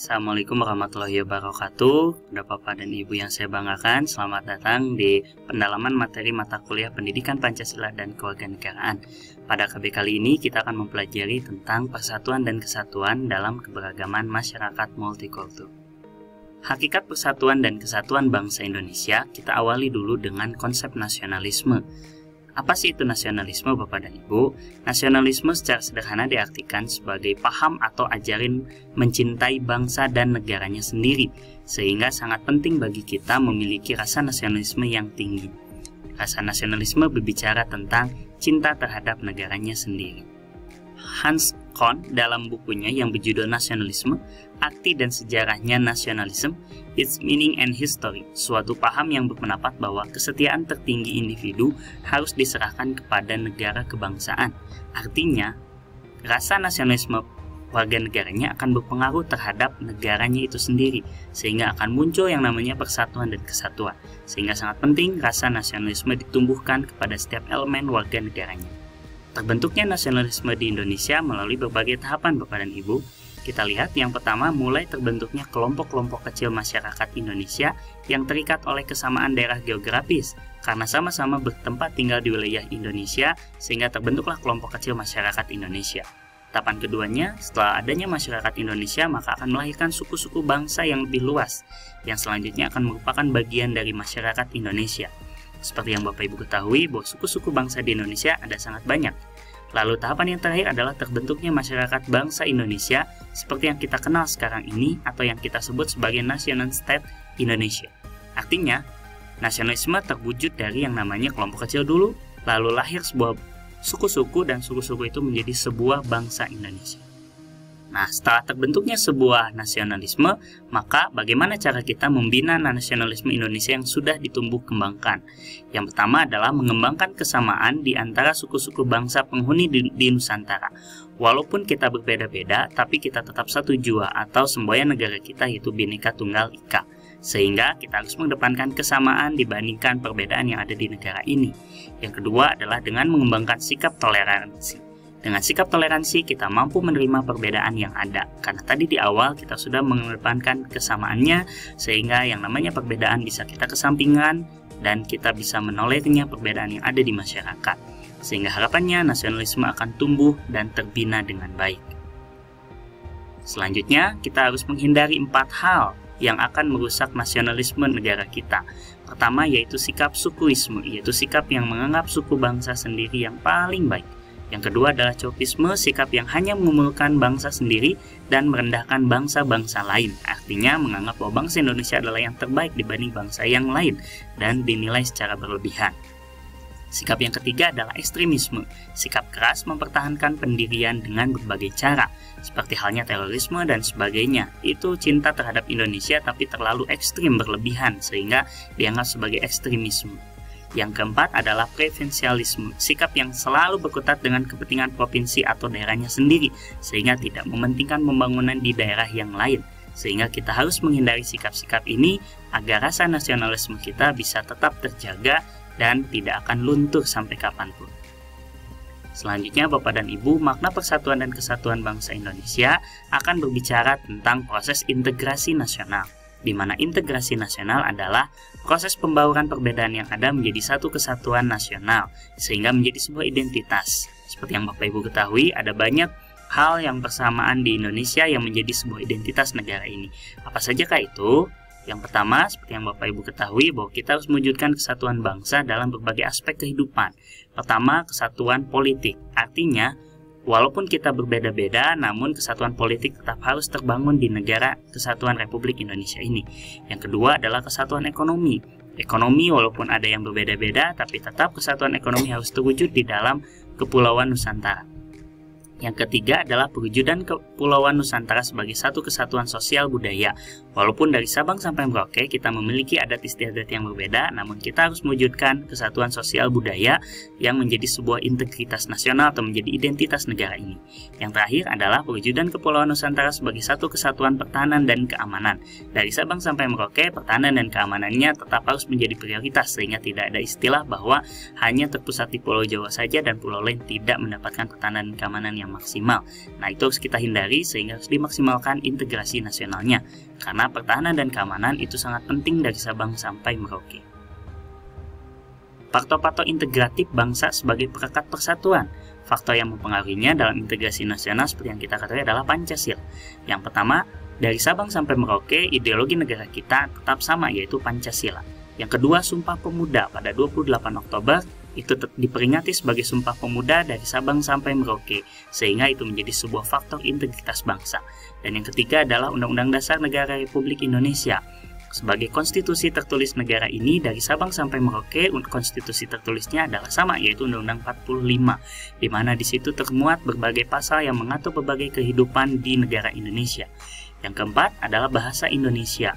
Assalamualaikum warahmatullahi wabarakatuh. Bapak dan Ibu yang saya banggakan, selamat datang di pendalaman materi mata kuliah Pendidikan Pancasila dan Kewarganegaraan. Pada KB kali ini kita akan mempelajari tentang persatuan dan kesatuan dalam keberagaman masyarakat multikultur. Hakikat persatuan dan kesatuan bangsa Indonesia kita awali dulu dengan konsep nasionalisme. Apa sih itu nasionalisme, Bapak dan Ibu? Nasionalisme secara sederhana diartikan sebagai paham atau ajaran mencintai bangsa dan negaranya sendiri, sehingga sangat penting bagi kita memiliki rasa nasionalisme yang tinggi. Rasa nasionalisme berbicara tentang cinta terhadap negaranya sendiri. Hans Kohn dalam bukunya yang berjudul Nasionalisme, Arti dan Sejarahnya Nasionalisme, Its Meaning and History, suatu paham yang berpendapat bahwa kesetiaan tertinggi individu harus diserahkan kepada negara kebangsaan. Artinya, rasa nasionalisme warga negaranya akan berpengaruh terhadap negaranya itu sendiri, sehingga akan muncul yang namanya persatuan dan kesatuan. Sehingga sangat penting rasa nasionalisme ditumbuhkan kepada setiap elemen warga negaranya. Terbentuknya nasionalisme di Indonesia melalui berbagai tahapan, Bapak dan Ibu. Kita lihat yang pertama, mulai terbentuknya kelompok-kelompok kecil masyarakat Indonesia yang terikat oleh kesamaan daerah geografis karena sama-sama bertempat tinggal di wilayah Indonesia, sehingga terbentuklah kelompok kecil masyarakat Indonesia. Tahapan keduanya, setelah adanya masyarakat Indonesia, maka akan melahirkan suku-suku bangsa yang lebih luas, yang selanjutnya akan merupakan bagian dari masyarakat Indonesia. Seperti yang Bapak Ibu ketahui bahwa suku-suku bangsa di Indonesia ada sangat banyak. Lalu tahapan yang terakhir adalah terbentuknya masyarakat bangsa Indonesia seperti yang kita kenal sekarang ini atau yang kita sebut sebagai National State Indonesia. Artinya, nasionalisme terwujud dari yang namanya kelompok kecil dulu, lalu lahir sebuah suku-suku dan suku-suku itu menjadi sebuah bangsa Indonesia. Nah, setelah terbentuknya sebuah nasionalisme, maka bagaimana cara kita membina nasionalisme Indonesia yang sudah ditumbuh kembangkan? Yang pertama adalah mengembangkan kesamaan di antara suku-suku bangsa penghuni di Nusantara. Walaupun kita berbeda-beda, tapi kita tetap satu jua atau semboyan negara kita yaitu Bhinneka Tunggal Ika. Sehingga kita harus mengedepankan kesamaan dibandingkan perbedaan yang ada di negara ini. Yang kedua adalah dengan mengembangkan sikap toleransi. Dengan sikap toleransi kita mampu menerima perbedaan yang ada. Karena tadi di awal kita sudah mengedepankan kesamaannya, sehingga yang namanya perbedaan bisa kita kesampingkan dan kita bisa menolehnya perbedaan yang ada di masyarakat. Sehingga harapannya nasionalisme akan tumbuh dan terbina dengan baik. Selanjutnya kita harus menghindari 4 hal yang akan merusak nasionalisme negara kita. Pertama yaitu sikap sukuisme, yaitu sikap yang menganggap suku bangsa sendiri yang paling baik. Yang kedua adalah copisme, sikap yang hanya memuliakan bangsa sendiri dan merendahkan bangsa-bangsa lain. Artinya menganggap bahwa bangsa Indonesia adalah yang terbaik dibanding bangsa yang lain dan dinilai secara berlebihan. Sikap yang ketiga adalah ekstremisme, sikap keras mempertahankan pendirian dengan berbagai cara, seperti halnya terorisme dan sebagainya. Itu cinta terhadap Indonesia tapi terlalu ekstrim berlebihan sehingga dianggap sebagai ekstremisme. Yang keempat adalah provinsialisme, sikap yang selalu berkutat dengan kepentingan provinsi atau daerahnya sendiri, sehingga tidak mementingkan pembangunan di daerah yang lain. Sehingga kita harus menghindari sikap-sikap ini agar rasa nasionalisme kita bisa tetap terjaga dan tidak akan luntur sampai kapanpun. Selanjutnya, Bapak dan Ibu, makna persatuan dan kesatuan bangsa Indonesia akan berbicara tentang proses integrasi nasional, di mana integrasi nasional adalah proses pembauran perbedaan yang ada menjadi satu kesatuan nasional, sehingga menjadi sebuah identitas. Seperti yang Bapak Ibu ketahui, ada banyak hal yang bersamaan di Indonesia yang menjadi sebuah identitas negara ini. Apa sajakah itu? Yang pertama, seperti yang Bapak Ibu ketahui, bahwa kita harus mewujudkan kesatuan bangsa dalam berbagai aspek kehidupan. Pertama, kesatuan politik. Artinya, walaupun kita berbeda-beda, namun kesatuan politik tetap harus terbangun di negara Kesatuan Republik Indonesia ini. Yang kedua adalah kesatuan ekonomi. Ekonomi walaupun ada yang berbeda-beda, tapi tetap kesatuan ekonomi harus terwujud di dalam Kepulauan Nusantara. Yang ketiga adalah perwujudan Kepulauan Nusantara sebagai satu kesatuan sosial budaya. Walaupun dari Sabang sampai Merauke kita memiliki adat istiadat yang berbeda, namun kita harus mewujudkan kesatuan sosial budaya yang menjadi sebuah integritas nasional atau menjadi identitas negara ini. Yang terakhir adalah perwujudan Kepulauan Nusantara sebagai satu kesatuan pertahanan dan keamanan. Dari Sabang sampai Merauke, pertahanan dan keamanannya tetap harus menjadi prioritas, sehingga tidak ada istilah bahwa hanya terpusat di Pulau Jawa saja dan pulau lain tidak mendapatkan pertahanan dan keamanan yang yang maksimal. Nah, itu harus kita hindari sehingga harus dimaksimalkan integrasi nasionalnya, karena pertahanan dan keamanan itu sangat penting dari Sabang sampai Merauke. Faktor-faktor integratif bangsa sebagai perekat persatuan. Faktor yang mempengaruhinya dalam integrasi nasional seperti yang kita ketahui adalah Pancasila. Yang pertama, dari Sabang sampai Merauke, ideologi negara kita tetap sama, yaitu Pancasila. Yang kedua, Sumpah Pemuda pada 28 Oktober itu diperingati sebagai Sumpah Pemuda dari Sabang sampai Merauke, sehingga itu menjadi sebuah faktor integritas bangsa. Dan yang ketiga adalah Undang-Undang Dasar Negara Republik Indonesia. Sebagai konstitusi tertulis negara ini, dari Sabang sampai Merauke, konstitusi tertulisnya adalah sama, yaitu Undang-Undang 45, di mana di situ termuat berbagai pasal yang mengatur berbagai kehidupan di negara Indonesia. Yang keempat adalah bahasa Indonesia.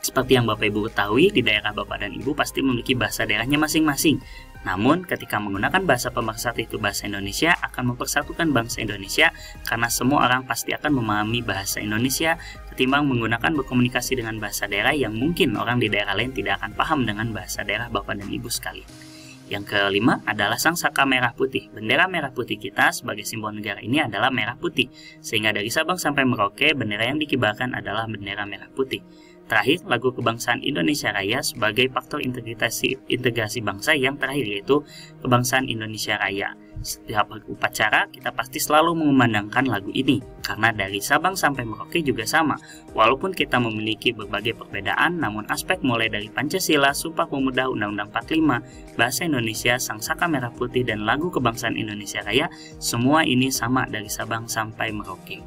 Seperti yang Bapak Ibu ketahui, di daerah Bapak dan Ibu pasti memiliki bahasa daerahnya masing-masing. Namun, ketika menggunakan bahasa pemersatu itu bahasa Indonesia, akan mempersatukan bangsa Indonesia, karena semua orang pasti akan memahami bahasa Indonesia ketimbang menggunakan berkomunikasi dengan bahasa daerah yang mungkin orang di daerah lain tidak akan paham dengan bahasa daerah Bapak dan Ibu sekalian. Yang kelima adalah Sang Saka Merah Putih. Bendera merah putih kita sebagai simbol negara ini adalah merah putih, sehingga dari Sabang sampai Merauke, bendera yang dikibarkan adalah bendera merah putih. Terakhir, lagu kebangsaan Indonesia Raya sebagai faktor integrasi bangsa yang terakhir, yaitu kebangsaan Indonesia Raya. Setiap upacara kita pasti selalu mengumandangkan lagu ini, karena dari Sabang sampai Merauke juga sama. Walaupun kita memiliki berbagai perbedaan, namun aspek mulai dari Pancasila, Sumpah Pemuda, Undang-Undang 45, Bahasa Indonesia, Sang Saka Merah Putih, dan lagu kebangsaan Indonesia Raya, semua ini sama dari Sabang sampai Merauke.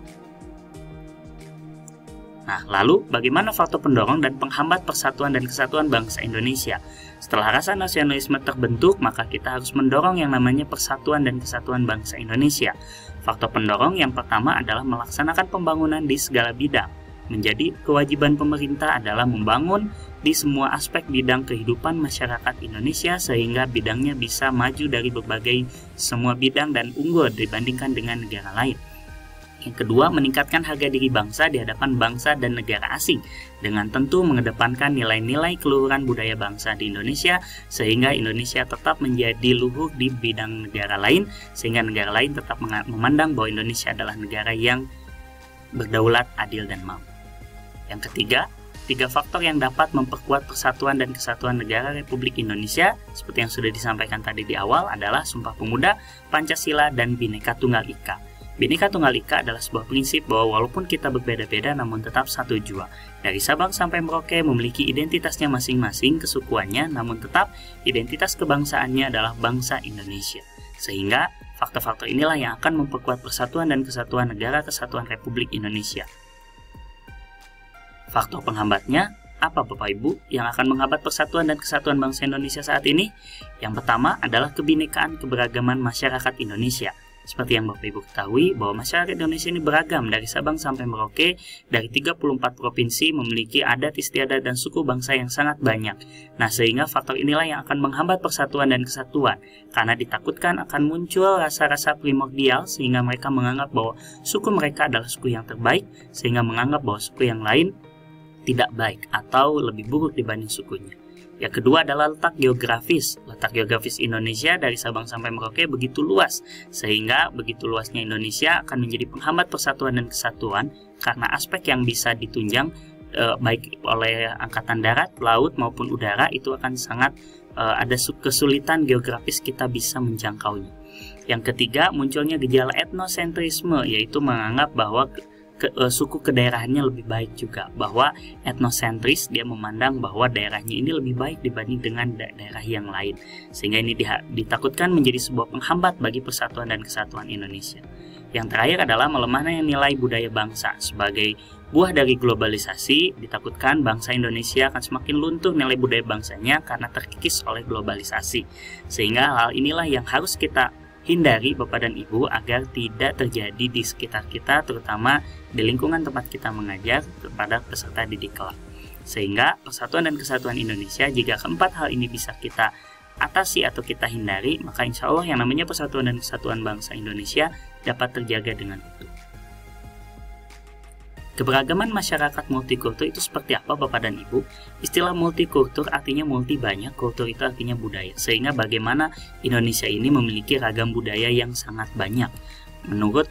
Nah, lalu bagaimana faktor pendorong dan penghambat persatuan dan kesatuan bangsa Indonesia? Setelah rasa nasionalisme terbentuk, maka kita harus mendorong yang namanya persatuan dan kesatuan bangsa Indonesia. Faktor pendorong yang pertama adalah melaksanakan pembangunan di segala bidang. Menjadi kewajiban pemerintah adalah membangun di semua aspek bidang kehidupan masyarakat Indonesia sehingga bidangnya bisa maju dari berbagai semua bidang dan unggul dibandingkan dengan negara lain. Yang kedua, meningkatkan harga diri bangsa di hadapan bangsa dan negara asing dengan tentu mengedepankan nilai-nilai keluhuran budaya bangsa di Indonesia sehingga Indonesia tetap menjadi luhur di bidang negara lain sehingga negara lain tetap memandang bahwa Indonesia adalah negara yang berdaulat, adil, dan makmur. Yang ketiga, tiga faktor yang dapat memperkuat persatuan dan kesatuan negara Republik Indonesia seperti yang sudah disampaikan tadi di awal adalah Sumpah Pemuda, Pancasila, dan Bhinneka Tunggal Ika. Bhinneka Tunggal Ika adalah sebuah prinsip bahwa walaupun kita berbeda-beda namun tetap satu jua. Dari Sabang sampai Merauke memiliki identitasnya masing-masing kesukuannya, namun tetap identitas kebangsaannya adalah bangsa Indonesia. Sehingga faktor-faktor inilah yang akan memperkuat persatuan dan kesatuan negara kesatuan Republik Indonesia. Faktor penghambatnya apa Bapak Ibu yang akan menghambat persatuan dan kesatuan bangsa Indonesia saat ini? Yang pertama adalah kebinekaan keberagaman masyarakat Indonesia. Seperti yang Bapak Ibu ketahui bahwa masyarakat Indonesia ini beragam dari Sabang sampai Merauke, dari 34 provinsi memiliki adat istiadat dan suku bangsa yang sangat banyak. Nah, sehingga faktor inilah yang akan menghambat persatuan dan kesatuan, karena ditakutkan akan muncul rasa-rasa primordial sehingga mereka menganggap bahwa suku mereka adalah suku yang terbaik, sehingga menganggap bahwa suku yang lain tidak baik atau lebih buruk dibanding sukunya. Yang kedua adalah letak geografis. Letak geografis Indonesia dari Sabang sampai Merauke begitu luas, sehingga begitu luasnya Indonesia akan menjadi penghambat persatuan dan kesatuan karena aspek yang bisa ditunjang baik oleh angkatan darat, laut maupun udara itu akan sangat ada kesulitan geografis kita bisa menjangkaunya. Yang ketiga, munculnya gejala etnosentrisme, yaitu menganggap bahwa suku kedaerahannya lebih baik juga, bahwa etnosentris dia memandang bahwa daerahnya ini lebih baik dibanding dengan daerah yang lain, sehingga ini ditakutkan menjadi sebuah penghambat bagi persatuan dan kesatuan Indonesia. Yang terakhir adalah melemahnya nilai budaya bangsa. Sebagai buah dari globalisasi, ditakutkan bangsa Indonesia akan semakin luntur nilai budaya bangsanya karena terkikis oleh globalisasi, sehingga hal inilah yang harus kita hindari Bapak dan Ibu agar tidak terjadi di sekitar kita, terutama di lingkungan tempat kita mengajar kepada peserta didik kelak. Sehingga persatuan dan kesatuan Indonesia, jika keempat hal ini bisa kita atasi atau kita hindari, maka insya Allah yang namanya persatuan dan kesatuan bangsa Indonesia dapat terjaga dengan utuh. Keberagaman masyarakat multikultur itu seperti apa Bapak dan Ibu? Istilah multikultur artinya multi banyak, kultur itu artinya budaya. Sehingga bagaimana Indonesia ini memiliki ragam budaya yang sangat banyak. Menurut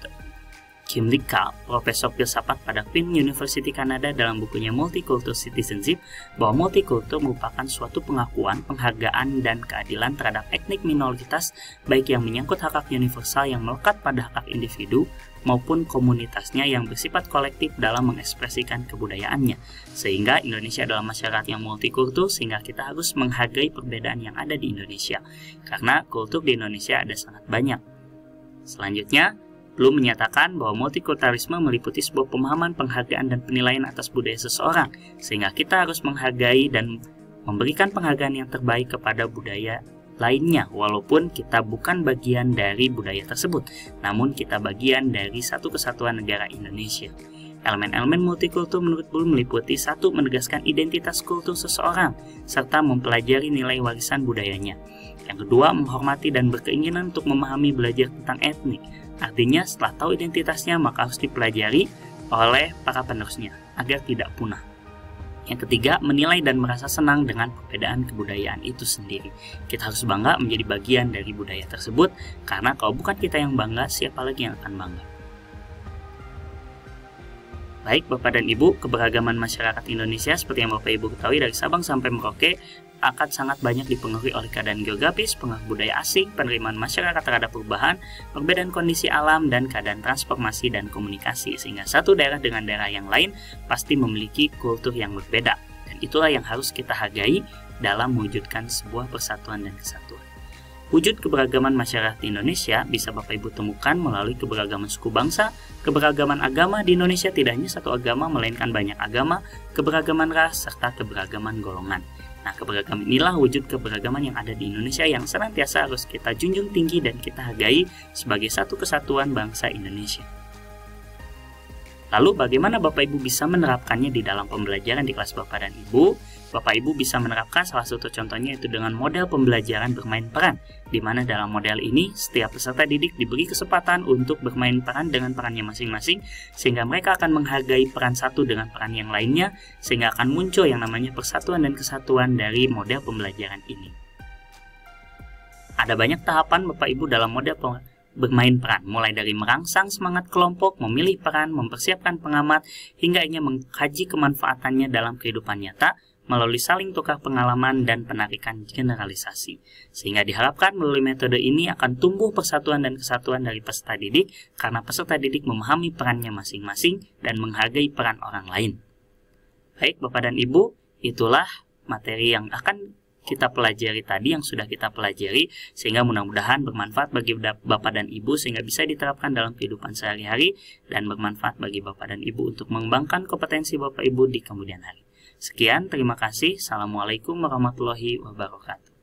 Kim Lik-Kal, profesor filsafat pada Queen University Kanada dalam bukunya Multicultural Citizenship, bahwa multikultur merupakan suatu pengakuan, penghargaan, dan keadilan terhadap etnik minoritas, baik yang menyangkut hak-hak universal yang melekat pada hak individu, maupun komunitasnya yang bersifat kolektif dalam mengekspresikan kebudayaannya. Sehingga Indonesia adalah masyarakat yang multikultur, sehingga kita harus menghargai perbedaan yang ada di Indonesia. Karena kultur di Indonesia ada sangat banyak. Selanjutnya, Bloom menyatakan bahwa multikulturalisme meliputi sebuah pemahaman, penghargaan, dan penilaian atas budaya seseorang, sehingga kita harus menghargai dan memberikan penghargaan yang terbaik kepada budaya lainnya, walaupun kita bukan bagian dari budaya tersebut, namun kita bagian dari satu kesatuan negara Indonesia. Elemen-elemen multikultur menurut Bloom meliputi: 1. Menegaskan identitas kultur seseorang, serta mempelajari nilai warisan budayanya. Yang kedua, menghormati dan berkeinginan untuk memahami belajar tentang etnik. Artinya, setelah tahu identitasnya, maka harus dipelajari oleh para penerusnya, agar tidak punah. Yang ketiga, menilai dan merasa senang dengan perbedaan kebudayaan itu sendiri. Kita harus bangga menjadi bagian dari budaya tersebut, karena kalau bukan kita yang bangga, siapa lagi yang akan bangga? Baik Bapak dan Ibu, keberagaman masyarakat Indonesia seperti yang Bapak Ibu ketahui dari Sabang sampai Merauke akan sangat banyak dipengaruhi oleh keadaan geografis, pengaruh budaya asing, penerimaan masyarakat terhadap perubahan, perbedaan kondisi alam, dan keadaan transformasi dan komunikasi, sehingga satu daerah dengan daerah yang lain pasti memiliki kultur yang berbeda, dan itulah yang harus kita hargai dalam mewujudkan sebuah persatuan dan kesatuan. Wujud keberagaman masyarakat Indonesia bisa Bapak Ibu temukan melalui keberagaman suku bangsa, keberagaman agama. Di Indonesia tidak hanya satu agama, melainkan banyak agama, keberagaman ras, serta keberagaman golongan. Nah, keberagaman inilah wujud keberagaman yang ada di Indonesia yang senantiasa harus kita junjung tinggi dan kita hargai sebagai satu kesatuan bangsa Indonesia. Lalu bagaimana Bapak Ibu bisa menerapkannya di dalam pembelajaran di kelas Bapak dan Ibu? Bapak Ibu bisa menerapkan salah satu contohnya yaitu dengan model pembelajaran bermain peran, di mana dalam model ini setiap peserta didik diberi kesempatan untuk bermain peran dengan perannya masing-masing, sehingga mereka akan menghargai peran satu dengan peran yang lainnya, sehingga akan muncul yang namanya persatuan dan kesatuan dari model pembelajaran ini. Ada banyak tahapan Bapak Ibu dalam model bermain peran, mulai dari merangsang semangat kelompok, memilih peran, mempersiapkan pengamat, hingga ingin mengkaji kemanfaatannya dalam kehidupan nyata, melalui saling tukar pengalaman dan penarikan generalisasi. Sehingga diharapkan melalui metode ini akan tumbuh persatuan dan kesatuan dari peserta didik, karena peserta didik memahami perannya masing-masing dan menghargai peran orang lain. Baik Bapak dan Ibu, itulah materi yang akan kita pelajari tadi, yang sudah kita pelajari, sehingga mudah-mudahan bermanfaat bagi Bapak dan Ibu, sehingga bisa diterapkan dalam kehidupan sehari-hari dan bermanfaat bagi Bapak dan Ibu untuk mengembangkan kompetensi Bapak Ibu di kemudian hari. Sekian, terima kasih. Assalamualaikum warahmatullahi wabarakatuh.